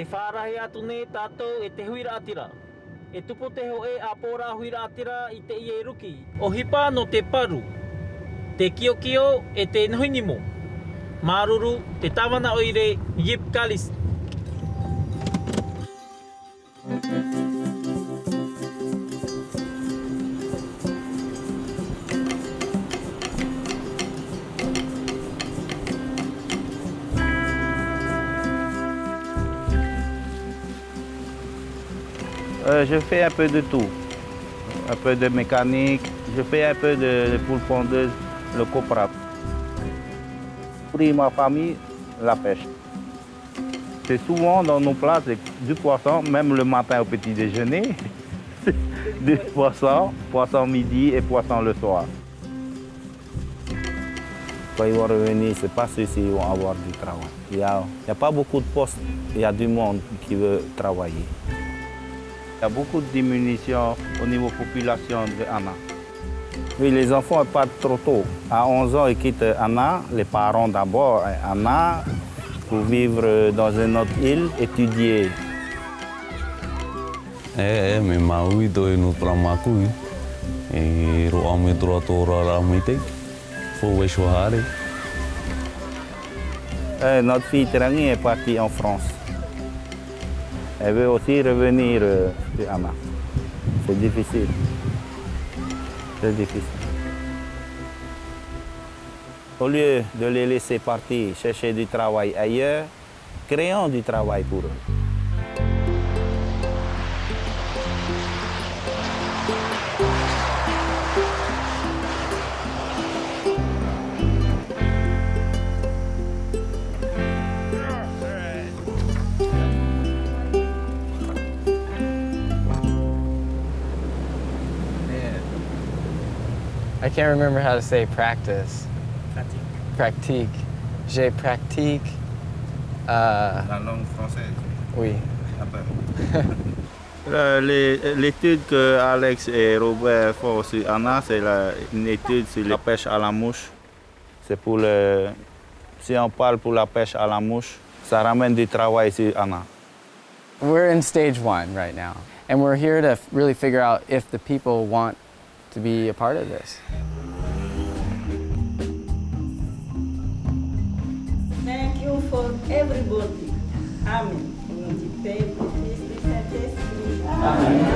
Te whārahi atu ne tātou e te hui rātira. E tupo te ho e a pōrā hui rātira I te I e ruki. O hipa no te paru. Te Kio Kio e te nuhinimo. Māruru te tawana oire Yip Kalis. Je fais un peu de tout, un peu de mécanique, je fais un peu de poule pondeuse, le coprap. Pour ma famille, la pêche. C'est souvent dans nos plats, c'est du poisson, même le matin au petit déjeuner, du poisson, poisson midi et poisson le soir. Quand ils vont revenir, c'est pas ceux qui vont avoir du travail. Il y a pas beaucoup de postes, il y a du monde qui veut travailler. Il y a beaucoup de diminution au niveau population de Anaa. Oui, les enfants partent trop tôt. À 11 ans, ils quittent Anaa, les parents d'abord à Anaa, pour vivre dans une autre île, étudier. Me maui toi no pramakui. E roa me tora ra me te. Fo wesohare. Notre fille Trangi est partie en France. Elle veut aussi revenir à Anaa. C'est difficile. C'est difficile. Au lieu de les laisser partir chercher du travail ailleurs, créons du travail pour eux. I can't remember how to say practice. Pratique. J'ai pratique. La langue française. Oui. L'étude que Alex et Robert font sur Anaa, c'est une étude sur la pêche à la mouche. C'est pour si on parle pour la pêche à la mouche, ça ramène du travail sur Anaa. We're in stage 1 right now, and we're here to really figure out if the people want to be a part of this. Thank you for everybody. Amen. In the Père, du Fils, du Saint-Esprit. Amen.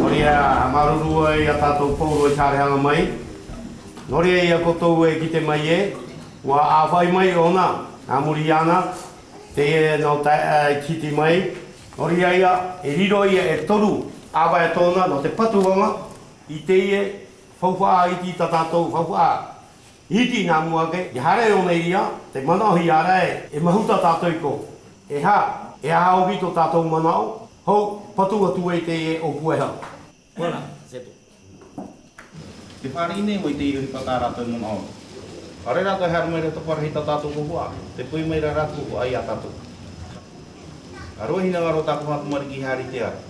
Noria marurua ia tātou pauro I tāreanga mai. Noria ia kotou e ki te mai e. Wa āwhai mai ona, a Muriana, te e no kiti mai. Noria ia e riro ia e toru. Awa e tōna no te patuanga I te ie whauwhaa iti ta tātou whauwhaa. Iti nā muake, I hare o nei ia, te manahi ara e mahuta tātou ko. E hao hito tātou manao, hou patua tu e te ie o pueha. Voilà, c'est tout. Te whare nei mo I te iwi pata rātou manao. Hare rātou hara mai rato parahi ta tātou kuhua, te pui mai ra rātou kuhua I a tātou. Arohi na ngaro tāku hatu mariki hari te ara.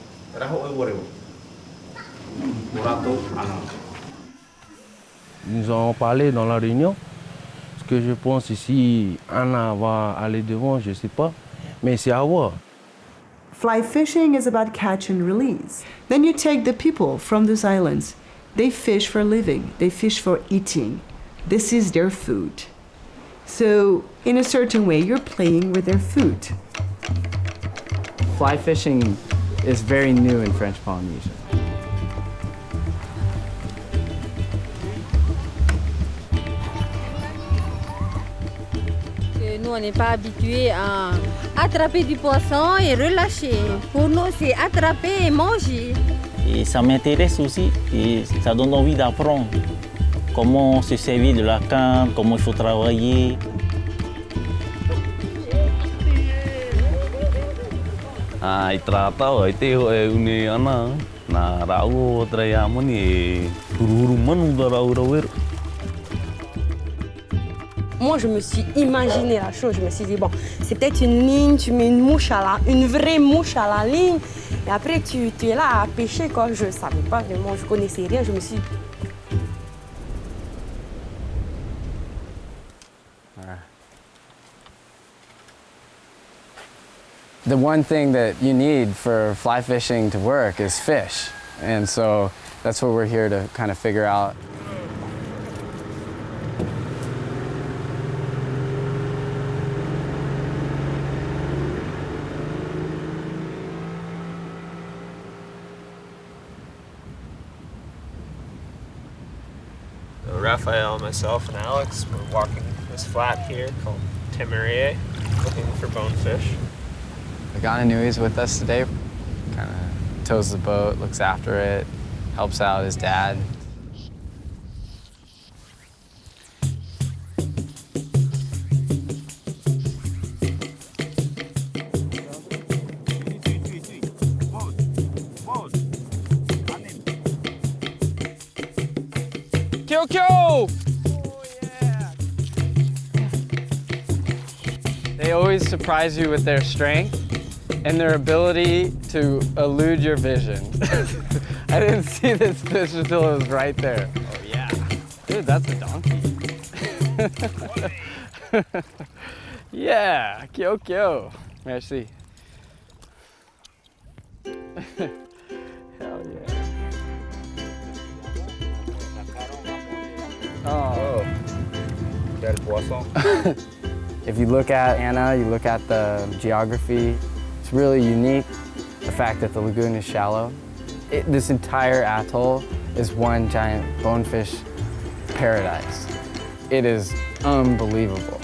Nous en avons parlé dans la réunion. Ce que je pense ici, Anaa va aller devant, je ne sais pas, mais c'est à voir. Fly fishing is about catch and release. Then you take the people from those islands. They fish for a living. They fish for eating. This is their food. So, in a certain way, you're playing with their food. Fly fishing is very new in French Polynesia. Nous, on n'est pas habitués à attraper du poisson et relâcher. Pour nous, c'est attraper et manger. Et ça m'intéresse aussi et ça donne envie d'apprendre comment se servir de la canne, comment il faut travailler. I tratau ai te ho e une ana na rau o trai amoni e huru manu da rau rauero. Moi, je me suis imaginé la chose. Je me suis dit, bon, c'est peut-être une ligne, tu mets une mouche une vraie mouche à la ligne. Et après, tu es là à pêcher, quoi. Je ne savais pas vraiment, je ne connaissais rien. Je me suis The one thing that you need for fly fishing to work is fish. And so that's what we're here to kind of figure out. Raphael, myself, and Alex were walking this flat here called Temarie, looking for bonefish. Anaa Atoll's with us today. Kind of tows the boat, looks after it, helps out his dad. Kio Kio! Oh, yeah. They always surprise you with their strength and their ability to elude your vision. I didn't see this fish until it was right there. Oh yeah. Dude, that's a donkey. Yeah, Kio Kio. Merci. Hell yeah. Oh. Quel poisson. If you look at Anaa, you look at the geography, it's really unique. The fact that the lagoon is shallow. This entire atoll is one giant bonefish paradise. It is unbelievable.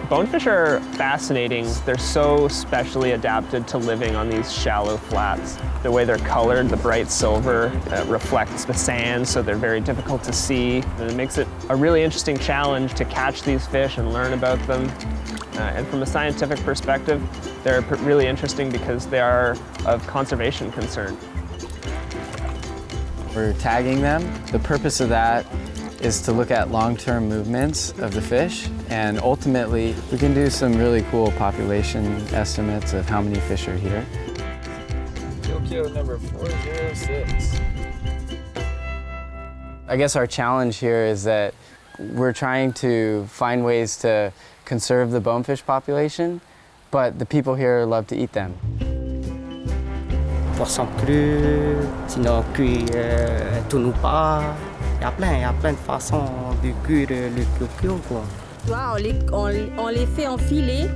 Bonefish are fascinating. They're so specially adapted to living on these shallow flats. The way they're colored, the bright silver, reflects the sand, so they're very difficult to see. And it makes it a really interesting challenge to catch these fish and learn about them. And from a scientific perspective, they're really interesting because they are of conservation concern. We're tagging them. The purpose of that is to look at long-term movements of the fish, and ultimately we can do some really cool population estimates of how many fish are here. Kio Kio number 406. I guess our challenge here is that we're trying to find ways to conserve the bonefish population, but the people here love to eat them. Poisson cru, sinon cuit tout nous pas. Il y a plein de façons de cuire le Kio Kio, quoi. Tu vois, on les fait enfiler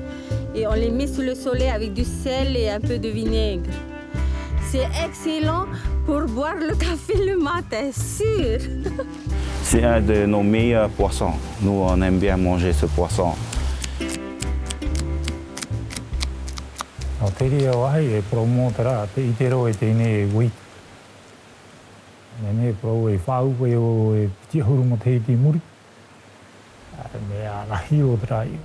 et on les met sous le soleil avec du sel et un peu de vinaigre. C'est excellent pour boire le café le matin, sûr. C'est un de nos meilleurs poissons. Nous, on aime bien manger ce poisson. Te ria wahi e promotera te itero e tēnei e wei. Nene pro e whau e o e piti huru mo te iti muri. Me a rahi o trai.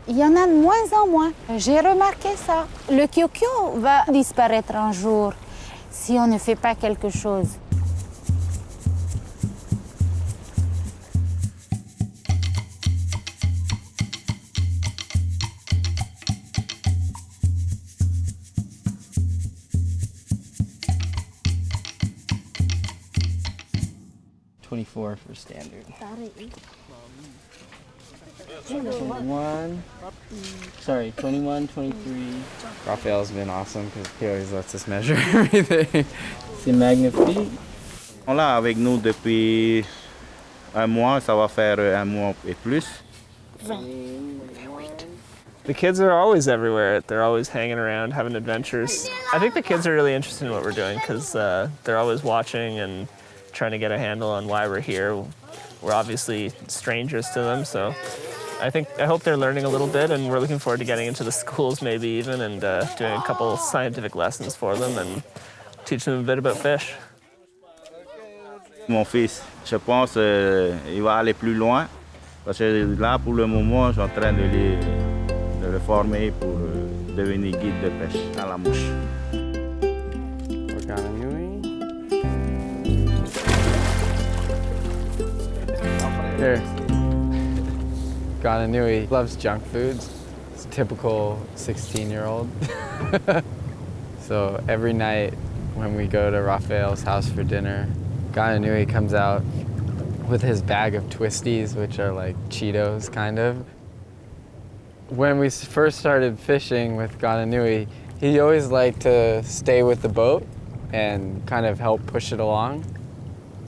Il y en a de moins en moins. J'ai remarqué ça. Le Kio Kio va disparaître un jour si on ne fait pas quelque chose. For standard. 21, sorry, 21, 23. Raphael's been awesome because he always lets us measure everything. C'est magnifique. On l'a avec nous depuis un mois, ça va faire un mois et plus. The kids are always everywhere. They're always hanging around, having adventures. I think the kids are really interested in what we're doing because they're always watching and trying to get a handle on why we're here. We're obviously strangers to them, so I hope they're learning a little bit, and we're looking forward to getting into the schools maybe even and doing a couple scientific lessons for them and teaching them a bit about fish. Mon fils, je pense il va aller plus loin parce que là pour le moment je suis en train de le former pour devenir guide de pêche à la mouche. Here. Anaa loves junk foods. It's a typical 16-year-old. So every night when we go to Raphael's house for dinner, Anaa comes out with his bag of twisties, which are like Cheetos, kind of. When we first started fishing with Gananui, he always liked to stay with the boat and kind of help push it along.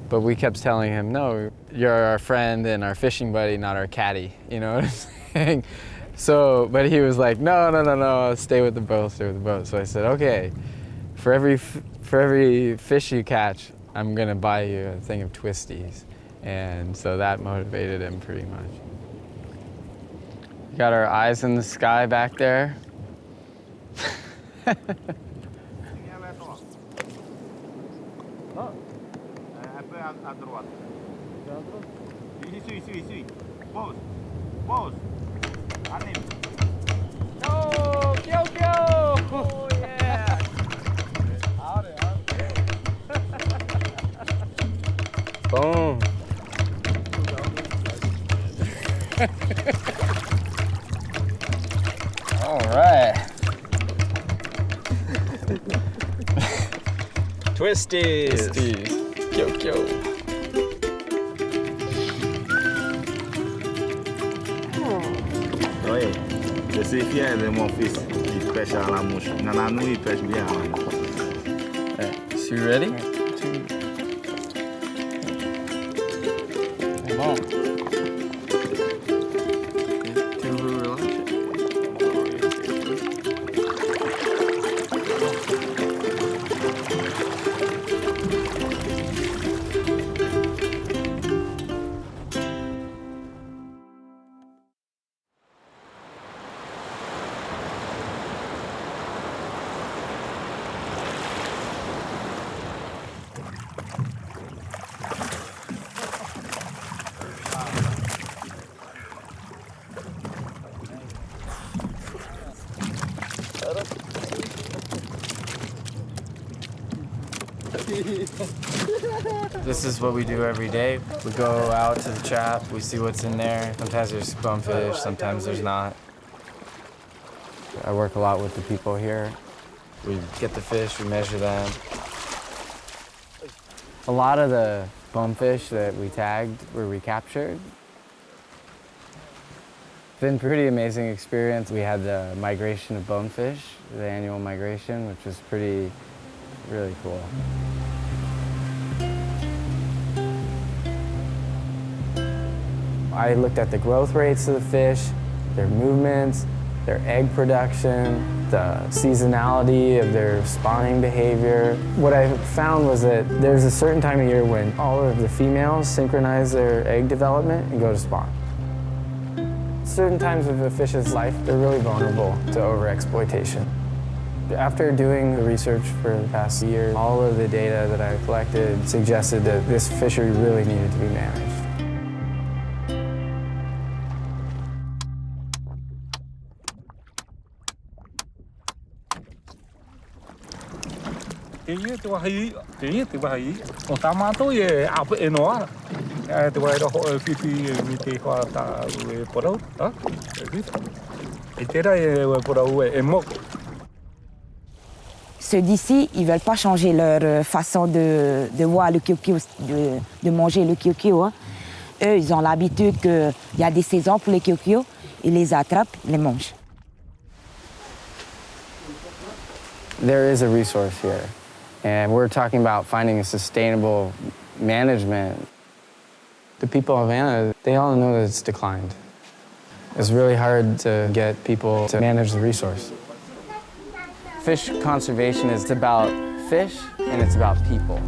But we kept telling him, no, you're our friend and our fishing buddy, not our caddy, you know what I'm saying? So, but he was like, no, stay with the boat, stay with the boat. So I said, okay, for every fish you catch, I'm gonna buy you a thing of twisties. And so that motivated him pretty much. We got our eyes in the sky back there. Oh, Kio Kio! Oh, yeah! Boom. All right. Twisties. Kio Kio. Oui, je suis fier de mon fils. Il pêche à la mouche. Nananou, il pêche bien à la mouche. So you ready? Bon. This is what we do every day. We go out to the trap, we see what's in there. Sometimes there's bonefish, sometimes there's not. I work a lot with the people here. We get the fish, we measure them. A lot of the bonefish that we tagged were recaptured. It's been a pretty amazing experience. We had the migration of bonefish, the annual migration, which was really cool. I looked at the growth rates of the fish, their movements, their egg production, the seasonality of their spawning behavior. What I found was that there's a certain time of year when all of the females synchronize their egg development and go to spawn. Certain times of a fish's life, they're really vulnerable to overexploitation. After doing the research for the past year, all of the data that I collected suggested that this fishery really needed to be managed. Ceux d'ici, ils ne veulent pas changer leur façon de voir le Kio Kio, de manger le Kio Kio. Hein. Eux, ils ont l'habitude qu'il y a des saisons pour les Kio Kio, ils les attrapent, les mangent. There is a resource here, and we're talking about finding a sustainable management. The people of Anaa, they all know that it's declined. It's really hard to get people to manage the resource. Fish conservation is about fish and it's about people.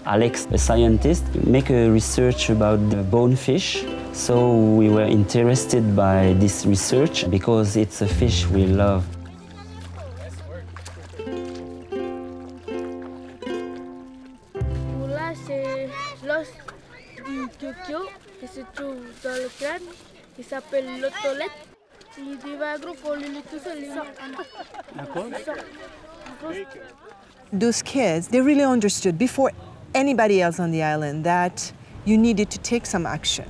Alex, a scientist, make a research about the bonefish. So we were interested by this research because it's a fish we love. Là, c'est l'os du Kio Kio qui se trouve dans le crâne, qui s'appelle l'otolette. Il devient gros pour le tout seul. Those kids, they really understood before anybody else on the island that you needed to take some action.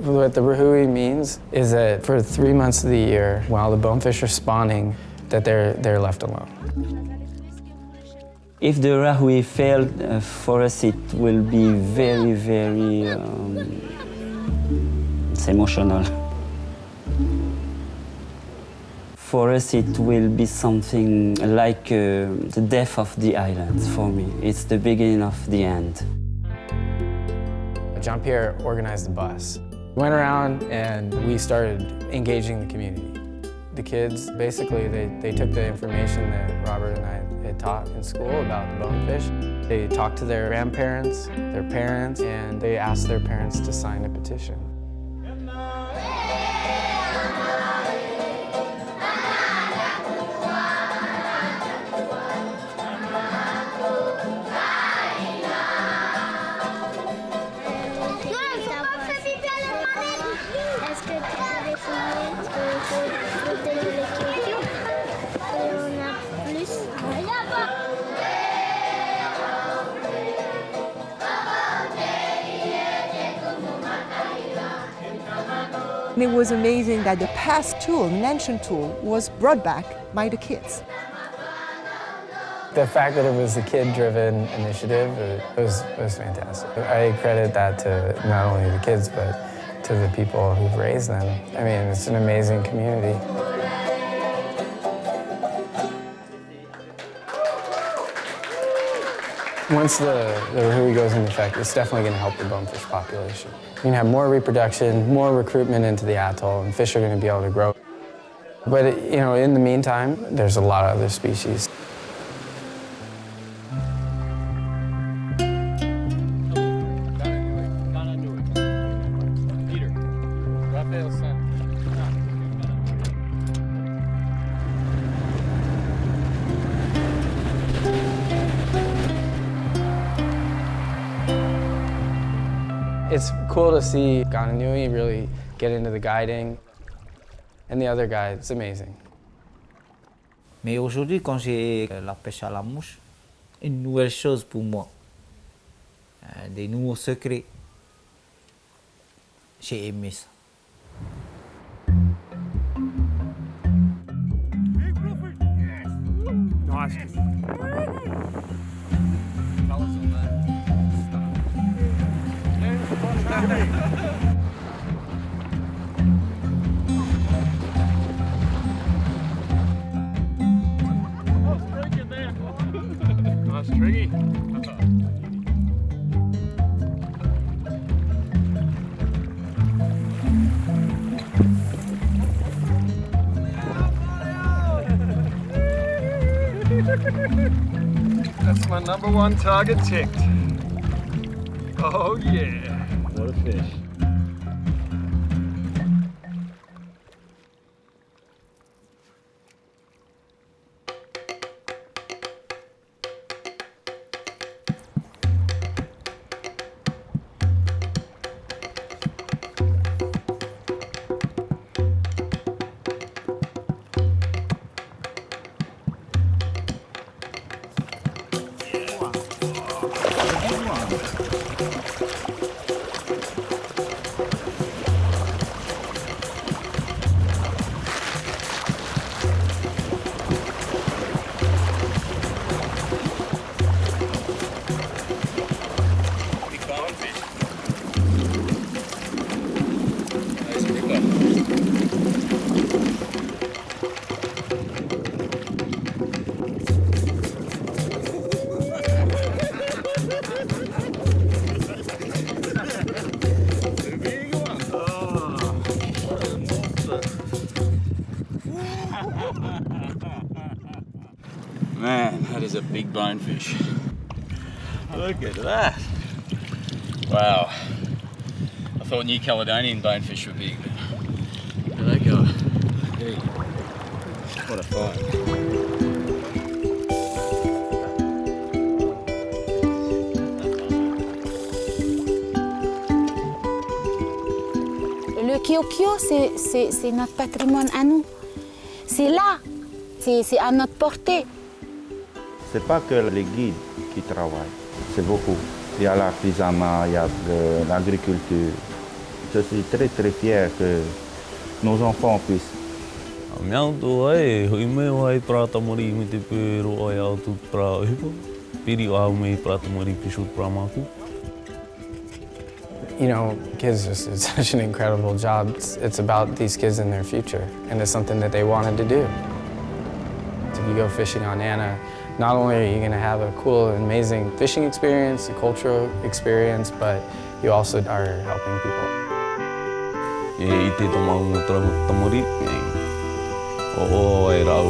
What the Rāhui means is that for 3 months of the year, while the bonefish are spawning, that they're left alone. If the Rāhui failed for us, it will be very, very it's emotional. For us, it will be something like the death of the island for me. It's the beginning of the end. Jean-Pierre organized the bus. We went around and we started engaging the community. The kids, basically, they took the information that Robert and I had taught in school about the bonefish. They talked to their grandparents, their parents, and they asked their parents to sign a petition. It was amazing that the past tool, an ancient tool, was brought back by the kids. The fact that it was a kid-driven initiative, it was fantastic. I credit that to not only the kids, but to the people who've raised them. I mean, it's an amazing community. Once the Rāhui goes into effect, it's definitely going to help the bonefish population. You're going to have more reproduction, more recruitment into the atoll, and fish are going to be able to grow. But, in the meantime, there's a lot of other species. It's cool to see Gananui really get into the guiding, and the other guide, it's amazing. Mais aujourd'hui, quand j'ai la pêche à la mouche, une nouvelle chose pour moi, des nouveaux secrets, j'ai aimé ça. That's my #1 target ticked. Oh yeah. What a fish. Man, that is a big bonefish. Look at that. Wow. I thought New Caledonian bonefish were big, but look at that guy. Hey, what a fight. Le Kio Kio, c'est notre patrimoine à nous. C'est là, c'est à notre portée. C'est pas que les guides qui travaillent, c'est beaucoup. Il y a l'artisanat, il y a l'agriculture, Je suis très très fier que nos enfants puissent. Miau tō ai, hui mea o ai prata mori me te pēro ai au tu pra hipa. Piri o au mei prata mori pishu pra māku. You know, kids just did such an incredible job. It's about these kids and their future, and it's something that they wanted to do. If you go fishing on Anaa, not only are you going to have a cool and amazing fishing experience, a cultural experience, but you also are helping people. I te tomau mo tamori, o ai rau